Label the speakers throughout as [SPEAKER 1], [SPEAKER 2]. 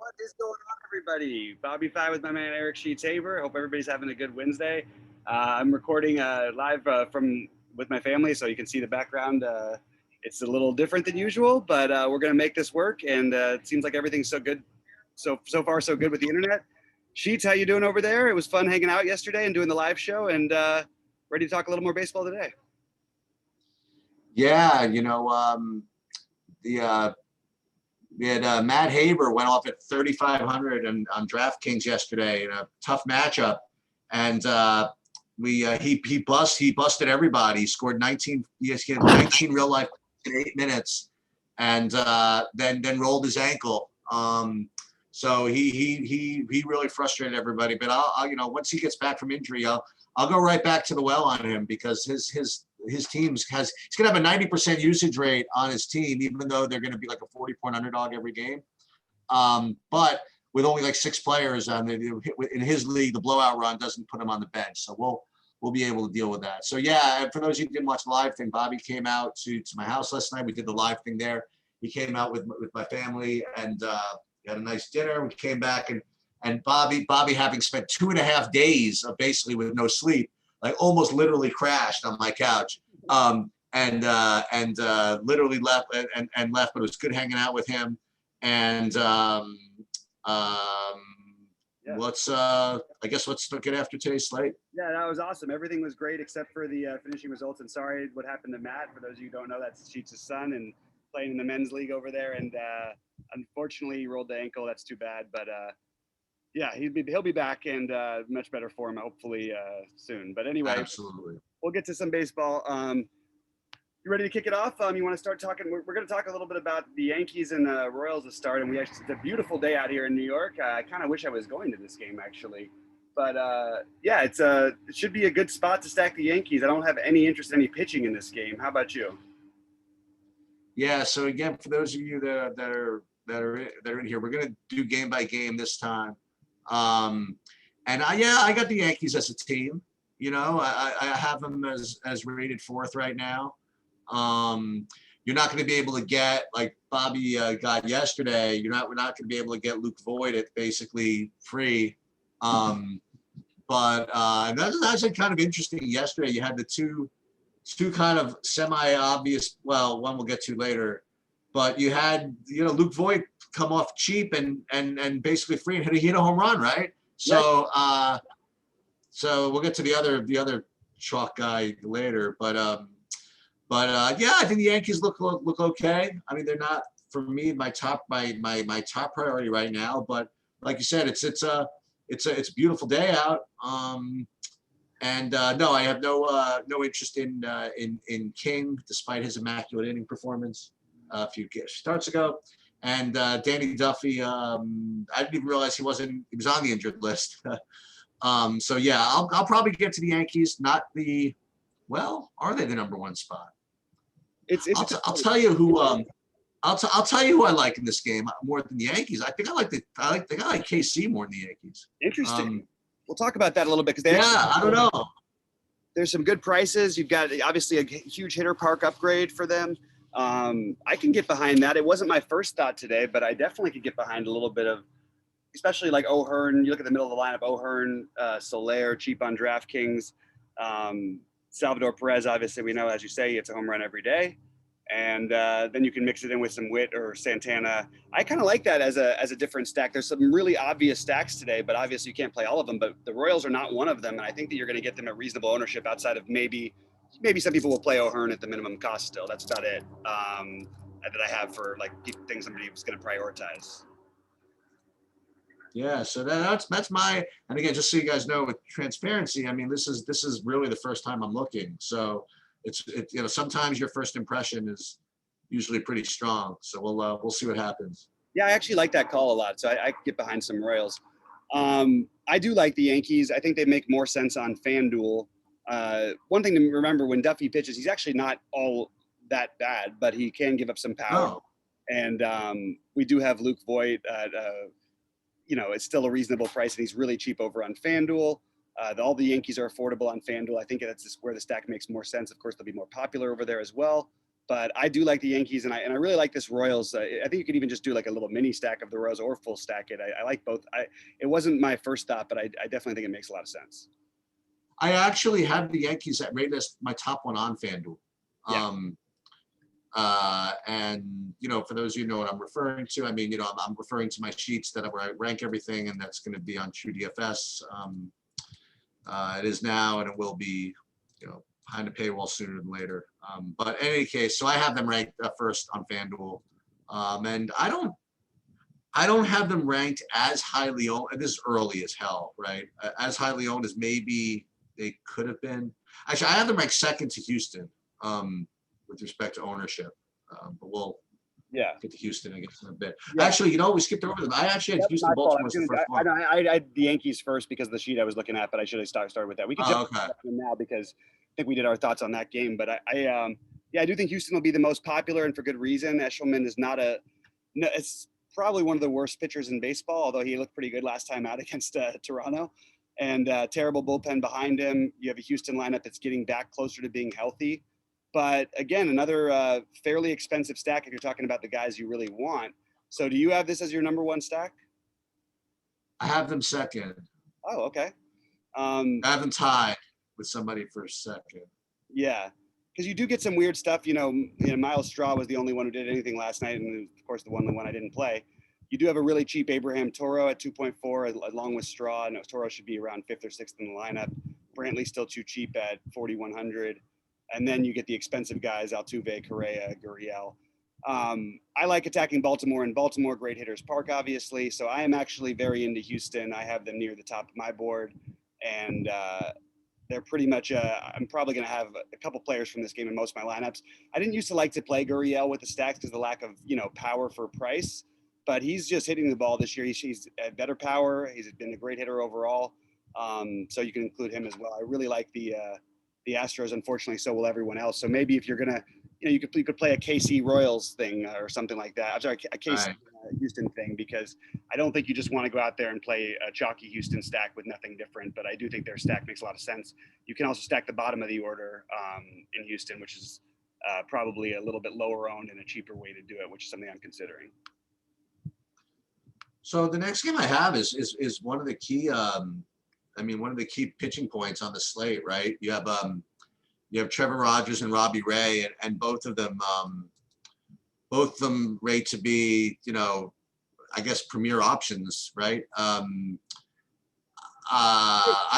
[SPEAKER 1] What is going on, everybody? BobbyFi with my man Eric Sheets Haber. Hope everybody's having a good Wednesday. I'm recording live from with my family, so you can see the background. It's a little different than usual, but we're going to make this work. And it seems like everything's so good, so far so good with the internet. Sheets, how you doing over there? It was fun hanging out yesterday and doing the live show, and ready to talk a little more baseball today.
[SPEAKER 2] Yeah, we had Matt Haber went off at 3,500 on DraftKings yesterday in a tough matchup, and he busted everybody. He scored 19. He had 19 real life in 8 minutes, and then rolled his ankle. So he really frustrated everybody. But I'll once he gets back from injury, I'll go right back to the well on him, because his team's he's gonna have a 90% usage rate on his team, even though they're gonna be like a 40-point underdog every game. But with only like 6 players in his league, the blowout run doesn't put him on the bench, so we'll be able to deal with that. So yeah, for those of you who didn't watch the live thing, Bobby came out to my house last night. We did the live thing there. He came out with my family, and we had a nice dinner. We came back, and Bobby having spent 2.5 days of basically with no sleep, like almost literally crashed on my couch, and literally left and left. But it was good hanging out with him. And let's get after today's slate.
[SPEAKER 1] Yeah, that was awesome. Everything was great except for the finishing results. And sorry what happened to Matt. For those of you who don't know, that's Sheets' son and playing in the men's league over there. And unfortunately, he rolled the ankle. That's too bad. But yeah, he'll be back and much better form, hopefully soon. But anyway,
[SPEAKER 2] absolutely,
[SPEAKER 1] we'll get to some baseball. You ready to kick it off? You want to start talking? We're going to talk a little bit about the Yankees and the Royals to start. And it's a beautiful day out here in New York. I kind of wish I was going to this game, actually. But yeah, it should be a good spot to stack the Yankees. I don't have any interest in any pitching in this game. How about you?
[SPEAKER 2] Yeah. So again, for those of you that are in here, we're going to do game by game this time. And I got the Yankees as a team. I have them as rated 4th right now. You're not going to be able to get, like Bobby got yesterday. We're not going to be able to get Luke Voigt at basically free. But that's actually kind of interesting. Yesterday, you had the two kind of semi-obvious. Well, one we'll get to later, but you had Luke Voigt come off cheap and basically free and hit a home run, right? So so we'll get to the other chalk guy later, but yeah, I think the Yankees look okay. I mean, they're not, for me, my top priority right now, but like you said, it's a beautiful day out. No, I have no interest in King, despite his immaculate inning performance a few starts ago. And Danny Duffy, I didn't even realize he was on the injured list. So yeah, I'll probably get to the Yankees. Are they the number 1 spot? I'll tell you who I'll tell you who I like in this game more than the Yankees. I think I like KC more than the Yankees.
[SPEAKER 1] Interesting. We'll talk about that a little bit, because
[SPEAKER 2] I don't know.
[SPEAKER 1] There's some good prices. You've got obviously a huge hitter park upgrade for them. I can get behind that. It wasn't my first thought today, but I definitely could get behind a little bit of, especially like O'Hearn. You look at the middle of the lineup: O'Hearn, Soler, cheap on DraftKings. Salvador Perez, obviously, we know, as you say, it's a home run every day. And then you can mix it in with some Witt or Santana. I kind of like that as a different stack. There's some really obvious stacks today, but obviously you can't play all of them. But the Royals are not one of them, and I think that you're going to get them at reasonable ownership outside of maybe some people will play O'Hearn at the minimum cost still. That's about it that I have for like things somebody was going to prioritize.
[SPEAKER 2] Yeah, so that's my, and again, just so you guys know, with transparency, I mean, this is really the first time I'm looking. So it's sometimes your first impression is usually pretty strong. So we'll see what happens.
[SPEAKER 1] Yeah, I actually like that call a lot. So I get behind some Royals. I do like the Yankees. I think they make more sense on FanDuel. One thing to remember when Duffy pitches, he's actually not all that bad, but he can give up some power.
[SPEAKER 2] Oh.
[SPEAKER 1] And we do have Luke Voigt at it's still a reasonable price, and he's really cheap over on FanDuel. All the Yankees are affordable on FanDuel. I think that's just where the stack makes more sense. Of course, they'll be more popular over there as well. But I do like the Yankees, and I really like this Royals. I think you could even just do like a little mini stack of the Royals or full stack it. I like both. It wasn't my first thought, but I definitely think it makes a lot of sense.
[SPEAKER 2] I actually have the Yankees at rated as my top one on FanDuel.
[SPEAKER 1] Yeah.
[SPEAKER 2] And for those of you who know what I'm referring to, I mean, I'm referring to my sheets where I rank everything, and that's going to be on True DFS. It is now, and it will be, behind the paywall sooner than later. But in any case, so I have them ranked first on FanDuel, and I don't have them ranked as highly owned. This is early as hell, right? As highly owned as maybe they could have been. Actually, I have them ranked second to Houston with respect to ownership. But we'll get to Houston and get to them a bit. Yeah. Actually, we skipped over them. I actually had Houston, Baltimore as the first one.
[SPEAKER 1] I had the Yankees first because of the sheet I was looking at, but I should have started with that. We can jump now because I think we did our thoughts on that game. But I do think Houston will be the most popular, and for good reason. Eshelman is it's probably one of the worst pitchers in baseball, although he looked pretty good last time out against Toronto. And terrible bullpen behind him. You have a Houston lineup that's getting back closer to being healthy. But again, another fairly expensive stack if you're talking about the guys you really want. So do you have this as your number one stack?
[SPEAKER 2] I have them second.
[SPEAKER 1] Oh, okay.
[SPEAKER 2] I have them tied with somebody for second.
[SPEAKER 1] Yeah, because you do get some weird stuff. Miles Straw was the only one who did anything last night, and of course the one I didn't play. You do have a really cheap Abraham Toro at 2.4 along with Straw, and Toro should be around 5th or 6th in the lineup. Brantley's still too cheap at 4,100. And then you get the expensive guys, Altuve, Correa, Gurriel. I like attacking Baltimore, and Baltimore, great hitters park, obviously. So I am actually very into Houston. I have them near the top of my board. And they're pretty much, I'm probably going to have a couple players from this game in most of my lineups. I didn't used to like to play Gurriel with the stacks because of the lack of, power for price. But he's just hitting the ball this year. He's at better power. He's been a great hitter overall. So you can include him as well. I really like the Astros. Unfortunately, so will everyone else. So maybe if you're gonna, you could play a KC Royals thing or something like that. I'm sorry, a KC Houston thing, because I don't think you just want to go out there and play a chalky Houston stack with nothing different. But I do think their stack makes a lot of sense. You can also stack the bottom of the order in Houston, which is probably a little bit lower owned and a cheaper way to do it, which is something I'm considering.
[SPEAKER 2] So the next game I have is one of the key. One of the key pitching points on the slate, right? You have Trevor Rogers and Robbie Ray, and both of them rate to be, I guess, premier options, right? I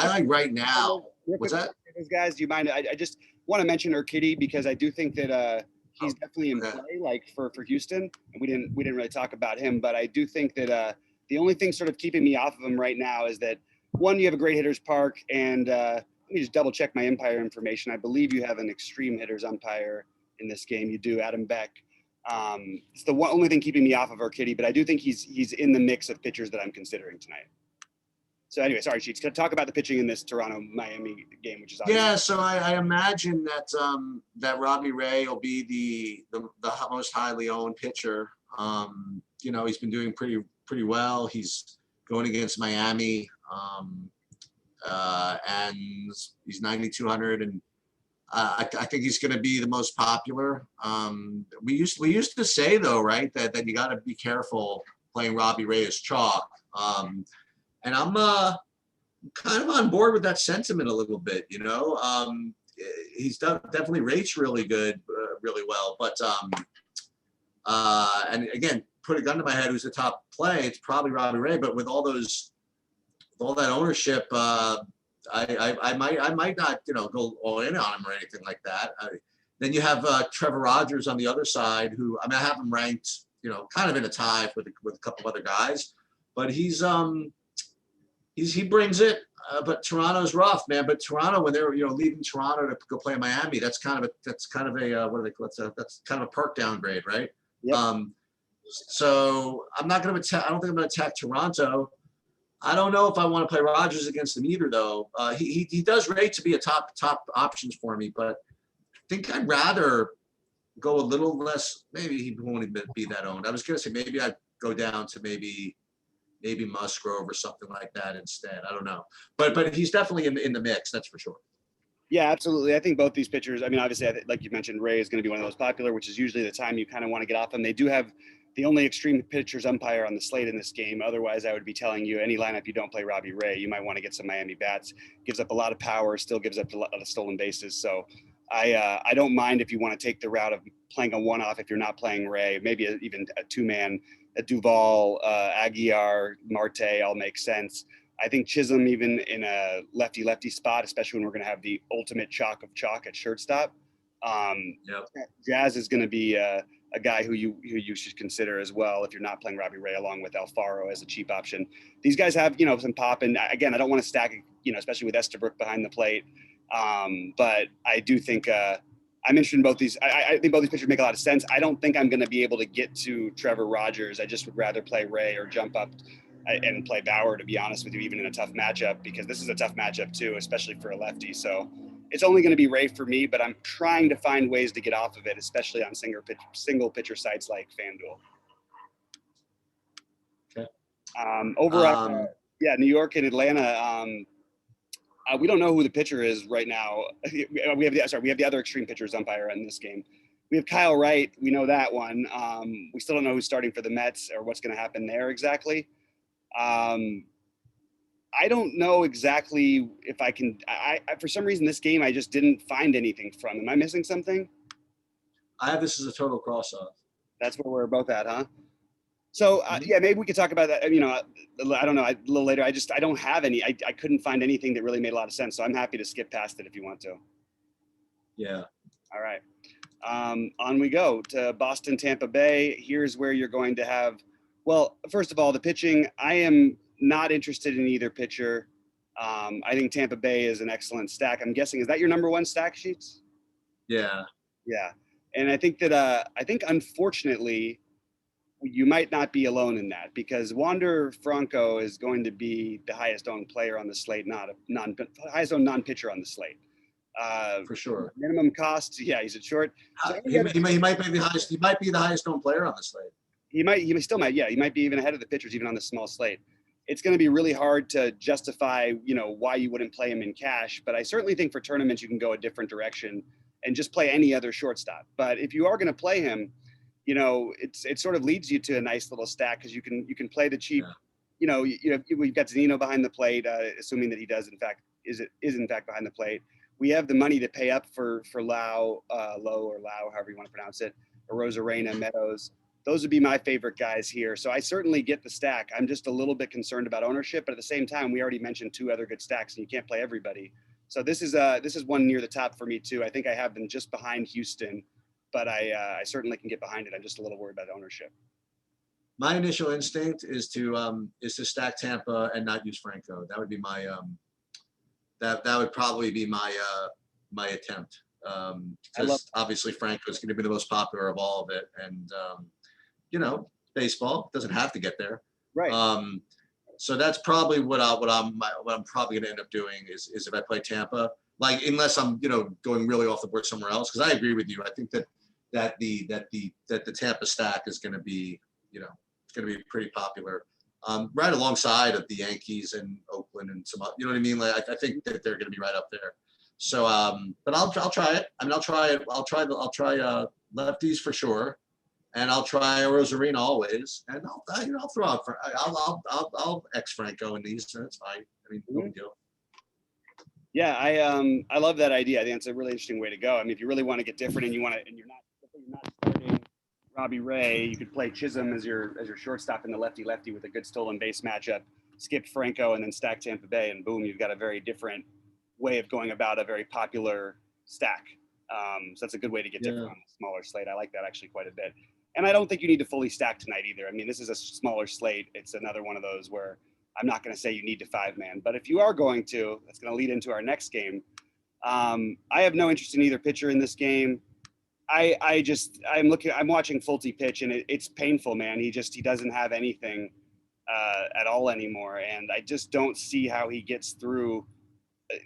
[SPEAKER 2] like right now. What's that?
[SPEAKER 1] Those guys, do you mind? I just want to mention Urquidy because I do think that he's definitely in play, like for Houston. And we didn't really talk about him, but I do think that the only thing sort of keeping me off of him right now is that, one, you have a great hitters park, and let me just double check my umpire information. I believe you have an extreme hitters umpire in this game. You do, Adam Beck. It's the only thing keeping me off of Urquidy, but I do think he's in the mix of pitchers that I'm considering tonight. So anyway, sorry, Sheets. Talk about the pitching in this Toronto-Miami game, which is
[SPEAKER 2] obviously. Yeah. So I imagine that Robbie Ray will be the most highly owned pitcher. He's been doing pretty well. He's going against Miami. And he's 9,200, and I think he's going to be the most popular. We used to say though, right, that you got to be careful playing Robbie Ray as chalk. And I'm kind of on board with that sentiment a little bit. He's definitely rates really good, really well, but and again, put a gun to my head, who's the top play? It's probably Robbie Ray, but with all that ownership, I might not, go all in on him or anything like that. Then you have Trevor Rogers on the other side, who I have him ranked, kind of in a tie with a couple of other guys, but he brings it. But Toronto's rough, man. But Toronto, when they're leaving Toronto to go play in Miami, that's kind of a what do they call it? That's kind of a perk downgrade, right?
[SPEAKER 1] Yep.
[SPEAKER 2] So I'm not going to I don't think I'm going to attack Toronto. I don't know if I want to play Rogers against them either, though. He does rate to be a top options for me, but I think I'd rather go a little less. Maybe he won't even be that owned. I was going to say maybe I'd go down to maybe Musgrove or something like that instead. I don't know, but he's definitely in the mix. That's for sure.
[SPEAKER 1] Yeah, absolutely. I think both these pitchers, I mean, obviously, like you mentioned, Ray is going to be one of the most popular, which is usually the time you kind of want to get off them. They do have the only extreme pitchers umpire on the slate in this game. Otherwise, I would be telling you any lineup you don't play Robbie Ray, you might want to get some Miami bats. Gives up a lot of power, still gives up a lot of stolen bases. So I don't mind if you want to take the route of playing a one-off if you're not playing Ray, maybe even a two-man, a Duvall, Aguiar, Marte, all make sense. I think Chisholm, even in a lefty spot, especially when we're going to have the ultimate chalk of chalk at shortstop,
[SPEAKER 2] Yep.
[SPEAKER 1] Jazz is going to be a guy who you should consider as well if you're not playing Robbie Ray, along with Alfaro as a cheap option. These guys have some pop, and again, I don't want to stack especially with Estabrook behind the plate, but I do think I'm interested in both these. I think both these pitchers make a lot of sense. I don't think I'm going to be able to get to Trevor Rogers. I just would rather play Ray or jump up and play Bauer, to be honest with you, even in a tough matchup, because this is a tough matchup too, especially for a lefty. So it's only going to be Ray for me, but I'm trying to find ways to get off of it, especially on single pitcher sites like FanDuel.
[SPEAKER 2] Okay.
[SPEAKER 1] Over New York and Atlanta. We don't know who the pitcher is right now. We have the other extreme pitchers umpire in this game. We have Kyle Wright. We know that one. We still don't know who's starting for the Mets or what's going to happen there exactly. I don't know exactly if I can. I for some reason this game I just didn't find anything from. Am I missing something?
[SPEAKER 2] I have this as a total cross off.
[SPEAKER 1] That's where we're both at, huh? So yeah, maybe we could talk about that. I don't know. A little later. I don't have any. I couldn't find anything that really made a lot of sense. So I'm happy to skip past it if you want to.
[SPEAKER 2] Yeah.
[SPEAKER 1] All right. On we go to Boston, Tampa Bay. Here's where you're going to have. Well, first of all, the pitching. I am not interested in either pitcher. I think Tampa Bay is an excellent stack. I'm guessing, is that your number one stack, Sheets?
[SPEAKER 2] Yeah.
[SPEAKER 1] Yeah. And I think that unfortunately, you might not be alone in that, because Wander Franco is going to be the highest owned player on the slate, not a highest owned non-pitcher on the slate.
[SPEAKER 2] For sure.
[SPEAKER 1] Minimum cost, yeah, he's a short. So
[SPEAKER 2] He might be the highest. He might be the highest owned player on the slate.
[SPEAKER 1] He might, yeah, he might be even ahead of the pitchers, even on the small slate. It's going to be really hard to justify, why you wouldn't play him in cash. But I certainly think for tournaments, you can go a different direction and just play any other shortstop. But if you are going to play him, it sort of leads you to a nice little stack, because you can play the cheap. Yeah. We've got Zeno behind the plate, assuming that he is in fact behind the plate. We have the money to pay up for Lowe, however you want to pronounce it, or Rosarena, Meadows. Those would be my favorite guys here. So I certainly get the stack. I'm just a little bit concerned about ownership, but at the same time, we already mentioned two other good stacks, and you can't play everybody. So this is one near the top for me too. I think I have them just behind Houston, but I certainly can get behind it. I'm just a little worried about ownership.
[SPEAKER 2] My initial instinct is to stack Tampa and not use Franco. That would be my that would probably be my attempt. Because obviously Franco is going to be the most popular of all of it, and baseball doesn't have to get there.
[SPEAKER 1] Right.
[SPEAKER 2] So that's probably what I'm probably going to end up doing is if I play Tampa, like, unless I'm going really off the board somewhere else. Because I agree with you. I think that the Tampa stack is going to be it's going to be pretty popular, right alongside of the Yankees and Oakland and some, you know what I mean? Like I think that they're going to be right up there. So, but I'll try it. I mean, I'll try lefties for sure, and I'll try Rosarena always, and I'll throw out I'll X Franco in these. So that's fine. I mean, no big deal.
[SPEAKER 1] Yeah, I love that idea. I think it's a really interesting way to go. I mean, if you really want to get different and you're not starting Robbie Ray, you could play Chisholm as your shortstop in the lefty with a good stolen base matchup, skip Franco, and then stack Tampa Bay, and boom, you've got a very different way of going about a very popular stack. So that's a good way to get different on a smaller slate. I like that actually quite a bit. And I don't think you need to fully stack tonight either. I mean, this is a smaller slate. It's another one of those where I'm not going to say you need to 5-man, but if you are going to, that's going to lead into our next game. I have no interest in either pitcher in this game. I'm watching Fulte pitch, and it's painful, man. He doesn't have anything at all anymore. And I just don't see how he gets through.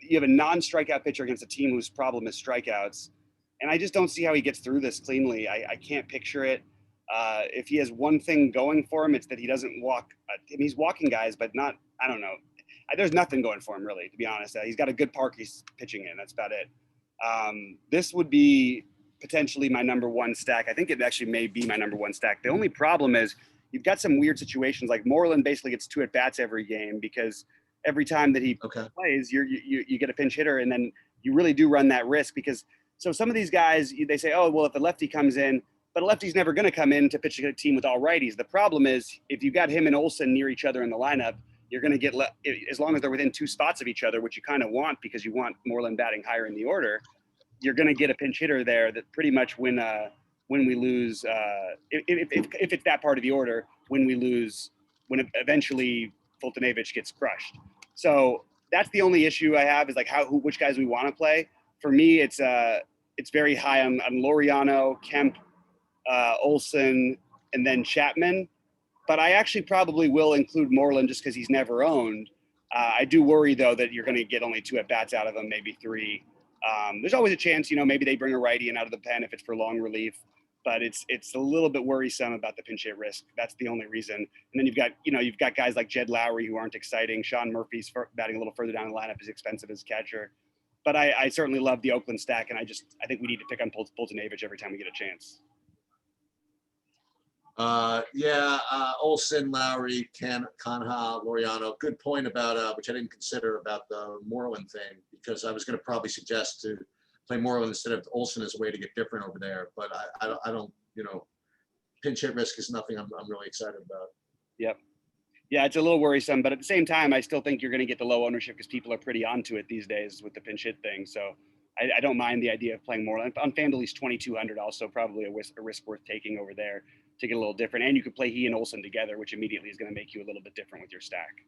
[SPEAKER 1] You have a non-strikeout pitcher against a team whose problem is strikeouts. And I just don't see how he gets through this cleanly. I can't picture it. If he has one thing going for him, it's that he doesn't walk. He's walking guys, but not, I don't know. there's nothing going for him really, to be honest. He's got a good park he's pitching in. That's about it. This would be potentially my number one stack. I think it actually may be my number one stack. The only problem is you've got some weird situations. Like Moreland basically gets 2 at bats every game because every time that he plays, you get a pinch hitter, and then you really do run that risk because so some of these guys, they say, oh, well, if a lefty comes in, but a lefty's never going to come in to pitch a team with all righties. The problem is if you got him and Olsen near each other in the lineup, you're going to get, as long as they're within 2 spots of each other, which you kind of want because you want Moreland batting higher in the order, you're going to get a pinch hitter there that pretty much when we lose, if it's that part of the order, when eventually Fultonevich gets crushed. So that's the only issue I have is like which guys we want to play. For me, it's very high on Laureano, Kemp, Olsen, and then Chapman. But I actually probably will include Moreland just because he's never owned. I do worry, though, that you're going to get only 2 at-bats out of him, maybe 3. There's always a chance, maybe they bring a righty in out of the pen if it's for long relief. But it's a little bit worrisome about the pinch hit risk. That's the only reason. And then you've got guys like Jed Lowry who aren't exciting. Sean Murphy's batting a little further down the lineup is expensive as catcher. But I certainly love the Oakland stack, and I think we need to pick on Fultonevich every time we get a chance.
[SPEAKER 2] Olsen, Lowry, Canha, Laureano. Good point about which I didn't consider about the Moreland thing, because I was going to probably suggest to play Moreland instead of Olsen as a way to get different over there. But I don't pinch hit risk is nothing I'm really excited about.
[SPEAKER 1] Yep. Yeah, it's a little worrisome, but at the same time, I still think you're going to get the low ownership because people are pretty onto it these days with the pinch hit thing. So I don't mind the idea of playing Moreland. On FanDuel, he's 2,200, also probably a risk worth taking over there to get a little different. And you could play he and Olsen together, which immediately is going to make you a little bit different with your stack.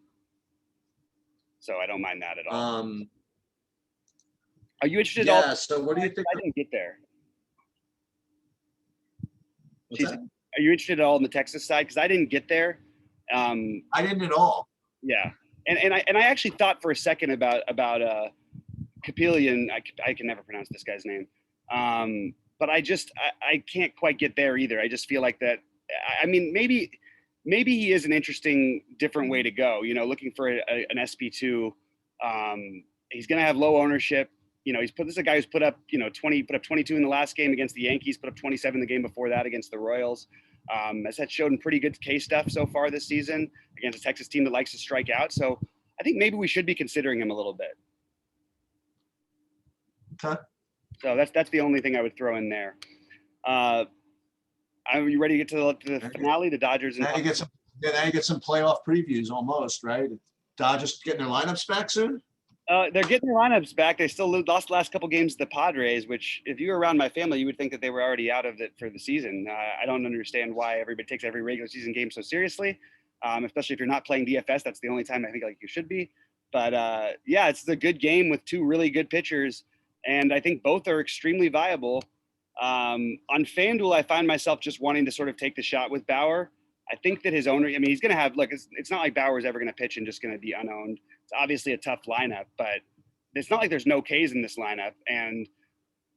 [SPEAKER 1] So I don't mind that at all. Are you interested?
[SPEAKER 2] Yeah. So what do you think?
[SPEAKER 1] I didn't get there.
[SPEAKER 2] What's that?
[SPEAKER 1] Are you interested at all in the Texas side? Because I didn't get there.
[SPEAKER 2] I didn't at all.
[SPEAKER 1] Yeah, and I actually thought for a second about Kapilian. I can never pronounce this guy's name. But I can't quite get there either. I just feel like that. I mean, maybe he is an interesting, different way to go. Looking for an SP2. He's going to have low ownership. This is a guy who's put up 22 in the last game against the Yankees, put up 27 the game before that against the Royals. Has had shown pretty good K stuff so far this season against a Texas team that likes to strike out. So I think maybe we should be considering him a little bit.
[SPEAKER 2] Okay.
[SPEAKER 1] So that's the only thing I would throw in there. Are you ready to get to the finale? The Dodgers.
[SPEAKER 2] Now you get some playoff previews almost, right? Dodgers getting their lineups back soon.
[SPEAKER 1] They're getting their lineups back. They still lost the last couple games to the Padres, which if you were around my family, you would think that they were already out of it for the season. I don't understand why everybody takes every regular season game so seriously, especially if you're not playing DFS. That's the only time I think like you should be. But yeah, it's a good game with 2 really good pitchers, and I think both are extremely viable. On FanDuel, I find myself just wanting to sort of take the shot with Bauer. I think that his owner, he's going to have, it's not like Bauer's ever going to pitch and just going to be unowned. It's obviously a tough lineup, but it's not like there's no Ks in this lineup. And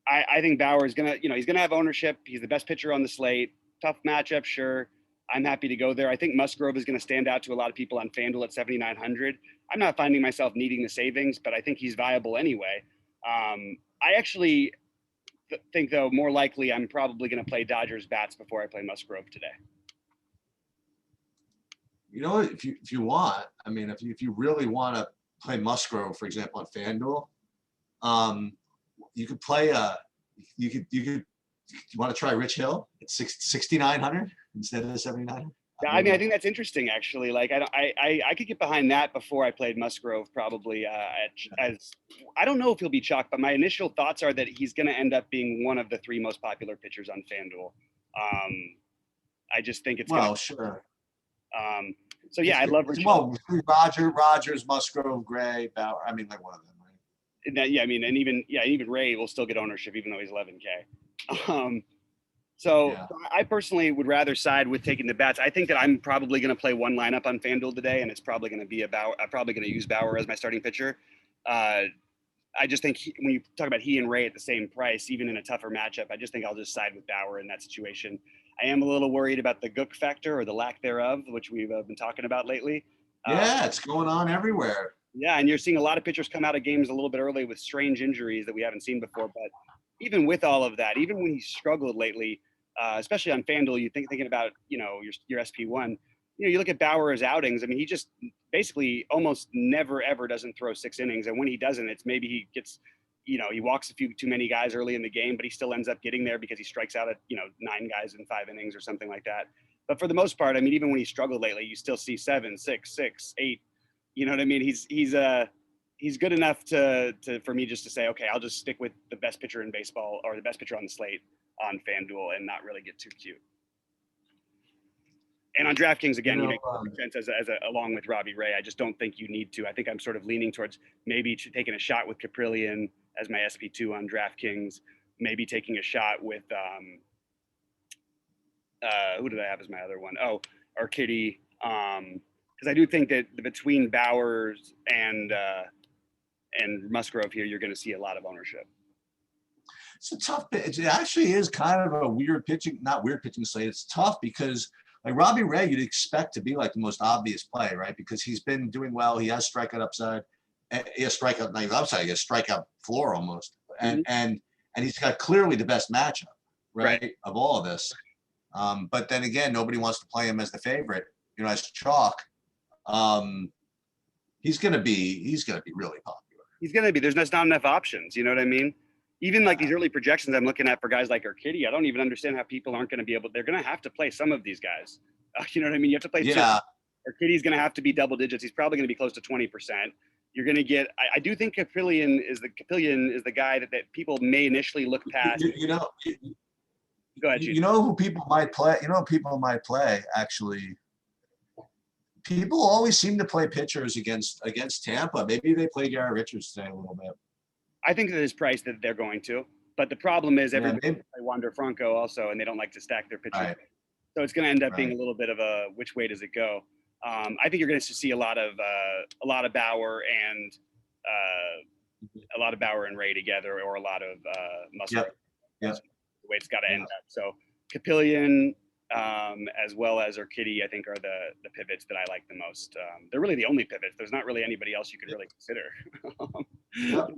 [SPEAKER 1] I think Bauer is going to, he's going to have ownership. He's the best pitcher on the slate. Tough matchup, sure. I'm happy to go there. I think Musgrove is going to stand out to a lot of people on FanDuel at 7,900. I'm not finding myself needing the savings, but I think he's viable anyway. I actually think, though, more likely I'm probably going to play Dodgers bats before I play Musgrove today.
[SPEAKER 2] If you want, if you really want to play Musgrove, for example, on FanDuel, you could play you want to try Rich Hill at 6,900 instead of the 7,900?
[SPEAKER 1] Yeah, I think that's interesting actually. I could get behind that before I played Musgrove probably. As I don't know if he'll be chalked, but my initial thoughts are that he's going to end up being one of the 3 most popular pitchers on FanDuel. I just think it's
[SPEAKER 2] sure.
[SPEAKER 1] So yeah, I love Rich.
[SPEAKER 2] Well, Rogers, Musgrove, Gray, Bauer. One of them, right?
[SPEAKER 1] Yeah, and even Ray will still get ownership even though he's 11K. So yeah. I personally would rather side with taking the bats. I think that I'm probably going to play one lineup on FanDuel today, and it's probably going to be Bauer. I'm probably going to use Bauer as my starting pitcher. I just think when you talk about he and Ray at the same price, even in a tougher matchup, I just think I'll just side with Bauer in that situation. I am a little worried about the Gook factor or the lack thereof, which we've been talking about lately.
[SPEAKER 2] Yeah, it's going on everywhere.
[SPEAKER 1] Yeah, and you're seeing a lot of pitchers come out of games a little bit early with strange injuries that we haven't seen before. But even with all of that, even when he's struggled lately, especially on FanDuel, thinking about your SP1. You look at Bauer's outings. I mean, he just basically almost never ever doesn't throw 6 innings, and when he doesn't, it's maybe he gets. He walks a few too many guys early in the game, but he still ends up getting there because he strikes out at 9 guys in 5 innings or something like that. But for the most part, I mean, even when he struggled lately, you still see 7, 6, 6, 8. You know what I mean? He's good enough to for me just to say, okay, I'll just stick with the best pitcher in baseball or the best pitcher on the slate on FanDuel and not really get too cute. And on DraftKings, again, make sense along with Robbie Ray. I just don't think you need to. I think I'm sort of leaning towards maybe taking a shot with Caprillion as my SP2 on DraftKings, maybe taking a shot with who did I have as my other one? Oh, Urquidy. Because I do think that between Bowers and Musgrove here, you're going to see a lot of ownership.
[SPEAKER 2] It's a tough pitch. It actually is kind of a weird pitching, not weird pitching slate. It's tough because like Robbie Ray, you'd expect to be like the most obvious play, right? Because he's been doing well. He has strikeout upside. He has strikeout, not even upside. He has strikeout floor almost. And he's got clearly the best matchup, right. Of all of this. But then again, nobody wants to play him as the favorite, as chalk. He's gonna be really popular.
[SPEAKER 1] He's gonna be. There's not enough options. You know what I mean? Even like these early projections I'm looking at for guys like Urquidy, I don't even understand how people aren't going to be able. They're going to have to play some of these guys. You know what I mean? You have to play.
[SPEAKER 2] Yeah.
[SPEAKER 1] Urquidy's going to have to be double digits. He's probably going to be close to 20%. You're going to get. I do think Caprillion is the guy that people may initially look past. Go ahead.
[SPEAKER 2] You know who people might play. People might play actually. People always seem to play pitchers against Tampa. Maybe they play Garrett Richards today a little bit.
[SPEAKER 1] I think that his price that they're going to, but the problem is everybody play Wander Franco also, and they don't like to stack their pitchers. Right. So it's going to end up being a little bit of a which way does it go? I think you're going to see a lot of Bauer and Ray together, or a lot of Musgrove.
[SPEAKER 2] Yep.
[SPEAKER 1] The way it's got to end up. So Caprillion, as well as Urquidy, I think are the pivots that I like the most. They're really the only pivots. There's not really anybody else you could really consider.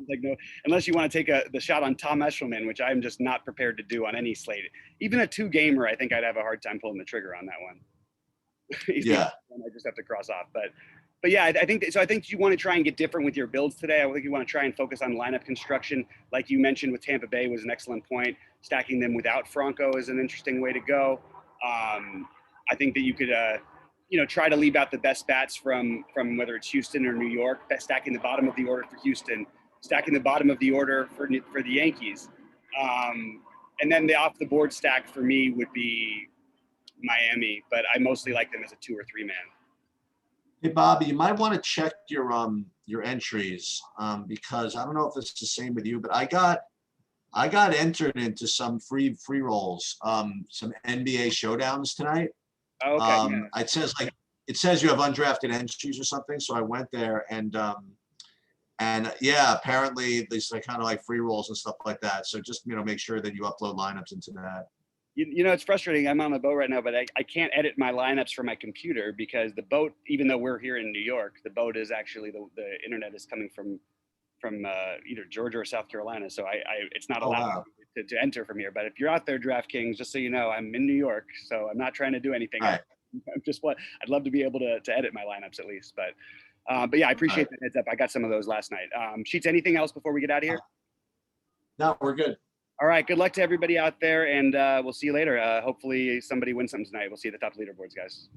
[SPEAKER 1] Like unless you want to take the shot on Tom Eshelman, which I'm just not prepared to do on any slate. Even a 2-gamer, I think I'd have a hard time pulling the trigger on that one. I just have to cross off. But yeah, I think so. I think you want to try and get different with your builds today. I think you want to try and focus on lineup construction, like you mentioned with Tampa Bay was an excellent point. Stacking them without Franco is an interesting way to go. I think that you could, try to leave out the best bats from whether it's Houston or New York, stacking the bottom of the order for Houston, stacking the bottom of the order for the Yankees. And then the off the board stack for me would be Miami, but I mostly like them as a 2 or 3 man.
[SPEAKER 2] Hey, Bobby, you might want to check your entries because I don't know if it's the same with you, but I got entered into some free rolls, some NBA showdowns tonight.
[SPEAKER 1] Oh, okay.
[SPEAKER 2] It says you have undrafted entries or something. So I went there and apparently these kind of like free rolls and stuff like that. So just make sure that you upload lineups into that.
[SPEAKER 1] It's frustrating. I'm on the boat right now, but I can't edit my lineups from my computer because the boat, even though we're here in New York, the boat is actually the internet is coming from either Georgia or South Carolina. So it's not allowed to enter from here. But if you're out there, DraftKings, just so you know, I'm in New York, so I'm not trying to do anything.
[SPEAKER 2] Right.
[SPEAKER 1] I'd love to be able to edit my lineups at least. But yeah, I appreciate the heads up. I got some of those last night. Sheets, anything else before we get out of here?
[SPEAKER 2] No, we're good.
[SPEAKER 1] All right. Good luck to everybody out there, and we'll see you later. Hopefully somebody wins something tonight. We'll see you at the top of the leaderboards, guys.